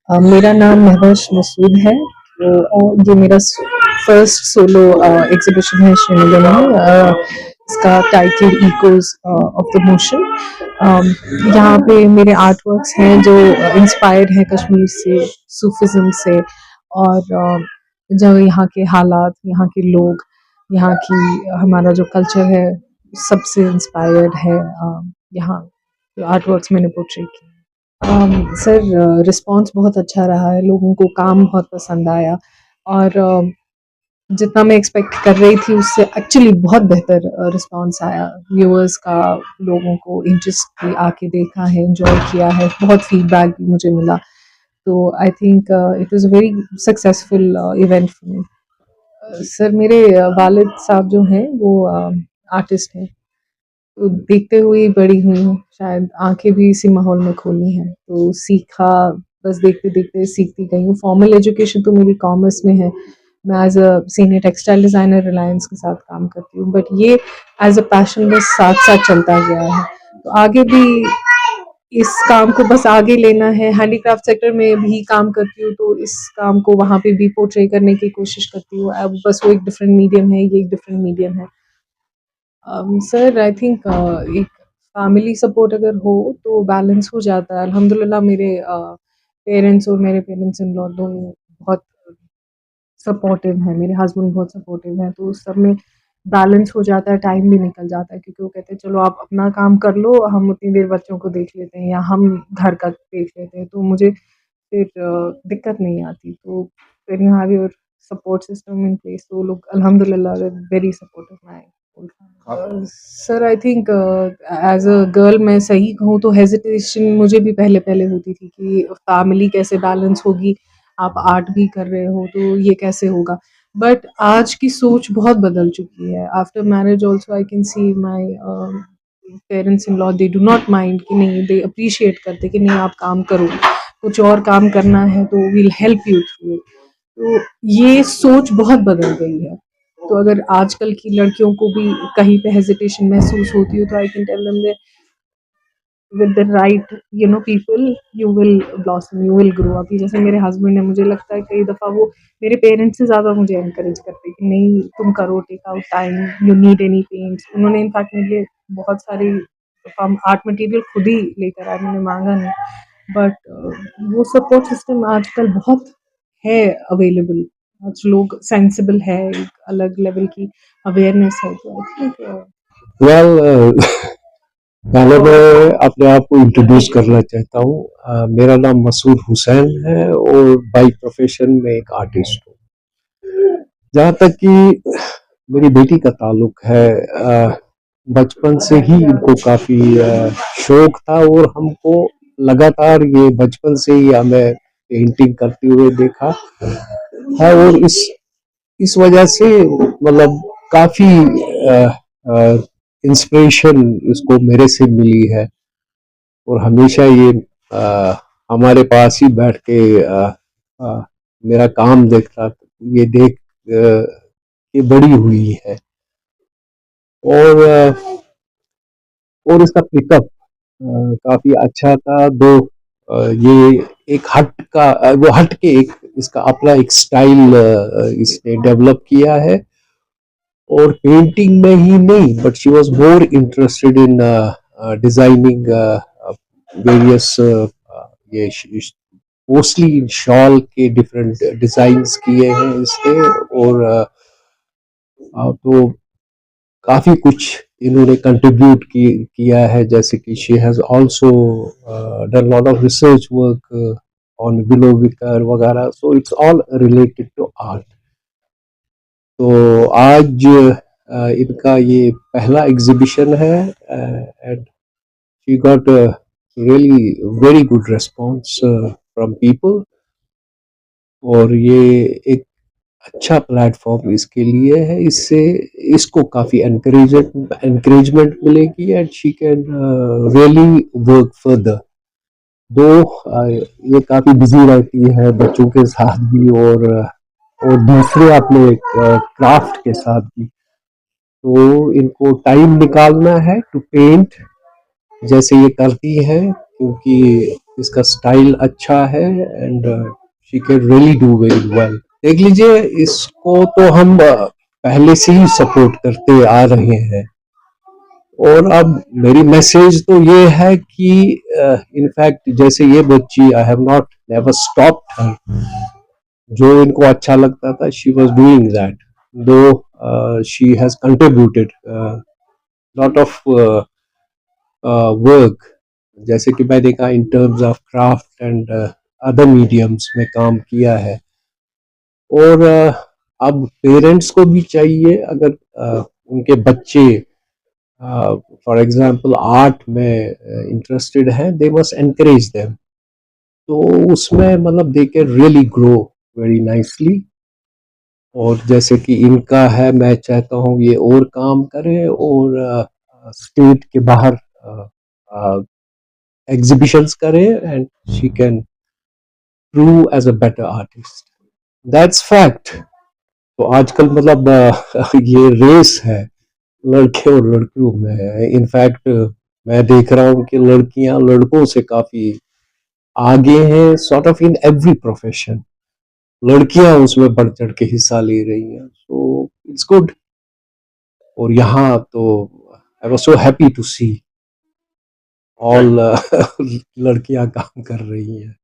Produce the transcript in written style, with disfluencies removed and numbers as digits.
मेरा नाम महवश मसूद है। ये मेरा फर्स्ट सोलो एग्जीबिशन है श्रीनगर में। इसका title echoes of the motion. यहाँ पे मेरे आर्ट वर्क्स हैं जो इंस्पायर्ड है कश्मीर से, सूफिज्म से, और जो यहाँ के हालात, यहाँ के लोग, यहाँ की हमारा जो कल्चर है, सबसे इंस्पायर्ड है। यहाँ आर्ट वर्क्स मैंने पोर्ट्रे किए। सर, रिस्पॉन्स बहुत अच्छा रहा है, लोगों को काम बहुत पसंद आया, और जितना मैं एक्सपेक्ट कर रही थी उससे एक्चुअली बहुत बेहतर रिस्पॉन्स आया व्यूअर्स का। लोगों को इंटरेस्ट भी आके देखा है, एंजॉय किया है, बहुत फीडबैक भी मुझे मिला। तो I think it was a very successful event for me. Sir, मेरे वालिद साहब जो हैं वो आर्टिस्ट हैं, तो देखते हुए ही बड़ी हुई हूँ, शायद आंखें भी इसी माहौल में खोली हैं, तो सीखा, बस देखते देखते सीखती गई हूँ। फॉर्मल एजुकेशन तो मेरी कॉमर्स में है, मैं as a senior textile designer Reliance के साथ काम करती हूँ, बट ये एज अ पैशन बस साथ साथ चलता गया है। तो आगे भी इस काम को बस आगे लेना है। हैंडीक्राफ्ट सेक्टर में भी काम करती हूँ, तो इस काम को वहाँ पे भी पोर्ट्रे करने की कोशिश करती हूँ। अब बस वो एक डिफरेंट मीडियम है, ये एक डिफरेंट मीडियम है। सर, आई थिंक एक फैमिली सपोर्ट अगर हो तो बैलेंस हो जाता है। अल्हम्दुलिल्लाह मेरे पेरेंट्स और मेरे पेरेंट्स इन लॉ दोनों बहुत सपोर्टिव हैं, मेरे हस्बैंड बहुत सपोर्टिव हैं, तो उस सब में बैलेंस हो जाता है, टाइम भी निकल जाता है, क्योंकि वो कहते हैं चलो आप अपना काम कर लो, हम उतनी देर बच्चों को देख लेते हैं, या हम घर का देख लेते हैं, तो मुझे फिर दिक्कत नहीं आती। तो when you have your support system in place, तो लोग अल्हम्दुलिल्लाह very supportive my whole family. Sir, I think as a girl मैं सही कहूँ तो हेजिटेशन मुझे भी पहले पहले होती थी कि फैमिली कैसे बैलेंस होगी, आप आर्ट भी कर रहे हो तो ये कैसे होगा। बट आज की सोच बहुत बदल चुकी है। After marriage also I can see my parents in law, they do not mind, कि नहीं, दे अप्रिशिएट करते कि नहीं आप काम करो, कुछ और काम करना है तो will help you through it. तो ये सोच बहुत बदल गई है। तो अगर आजकल की लड़कियों को भी कहीं पे हेजिटेशन महसूस होती हो, तो I can tell them with the right people, you will blossom, you will grow up। जैसे मेरे हस्बैंड है, मुझे लगता है कई दफ़ा वो मेरे पेरेंट्स से ज़्यादा मुझे एनकरेज करते हैं कि नहीं तुम करो, take out time, you need any paints. उन्होंने इनफैक्ट मेरे लिए बहुत सारी आर्ट मटेरियल खुद ही लेकर आए, मैंने मांगा नहीं। बट वो सपोर्ट सिस्टम आजकल बहुत है अवेलेबल। आज लोग सेंसिबल है, एक अलग लेवल की अवेयरनेस है, तो आई थिंक वेल पहले मैं अपने आप को इंट्रोड्यूस करना चाहता हूँ। मेरा नाम मसूद हुसैन है और बाई प्रोफेशन में एक आर्टिस्ट हूँ। जहाँ तक कि मेरी बेटी का ताल्लुक है, बचपन से ही इनको काफी शौक था, और हमको लगातार ये बचपन से ही हमें पेंटिंग करते हुए देखा है, और इस वजह से मतलब काफी इंस्पिरेशन इसको मेरे से मिली है, और हमेशा ये हमारे पास ही बैठ के मेरा काम देखता, ये देख के बड़ी हुई है। और इसका पिकअप काफी अच्छा था। दो ये एक वो हट के एक इसका अपना एक स्टाइल इसने डेवलप किया है, और पेंटिंग में ही नहीं, but she was more interested in designing various ये मोस्टली इन शॉल के डिफरेंट डिजाइन्स किए हैं इसने, और तो काफी कुछ इन्होंने कंट्रीब्यूट किया है, जैसे कि she has also done lot of research work on willow wicker वगैरह, so it's all related to art. तो आज इनका ये पहला एग्जीबिशन है, and she got really very good response from people, और ये एक अच्छा प्लेटफॉर्म इसके लिए है। इससे इसको काफी एनकरेजमेंट मिलेगी, and she can really work further. दो ये काफी बिजी रहती है बच्चों के साथ भी, और दूसरे अपने क्राफ्ट के साथ भी, तो इनको टाइम निकालना है टू पेंट जैसे ये करती है, क्योंकि इसका स्टाइल अच्छा है and she can really do very well. देख लीजिए, इसको तो हम पहले से ही सपोर्ट करते आ रहे हैं, और अब मेरी मैसेज तो ये है कि इनफैक्ट जैसे ये बच्ची, I have not never stopped her, जो इनको अच्छा लगता था she was doing that, though she has contributed lot of work, जैसे कि मैंने कहा in terms of craft and other mediums में काम किया है। और अब पेरेंट्स को भी चाहिए, अगर उनके बच्चे फॉर एग्जांपल आर्ट में इंटरेस्टेड हैं, दे मस्ट एनकरेज देम, तो उसमें मतलब they can really grow very nicely. और जैसे कि इनका है, मैं चाहता हूँ ये और काम करे और स्टेट के बाहर एग्जीबिशंस करे and she can prove as a better artist, that's fact. तो आजकल मतलब ये रेस है लड़के और लड़कियों में है। इनफैक्ट मैं देख रहा हूँ कि लड़कियां लड़कों से काफी आगे हैं, sort of in every profession लड़कियां उसमें बढ़ चढ़ के हिस्सा ले रही हैं, सो इट्स गुड। और यहाँ तो I was so happy to see all लड़कियां काम कर रही हैं।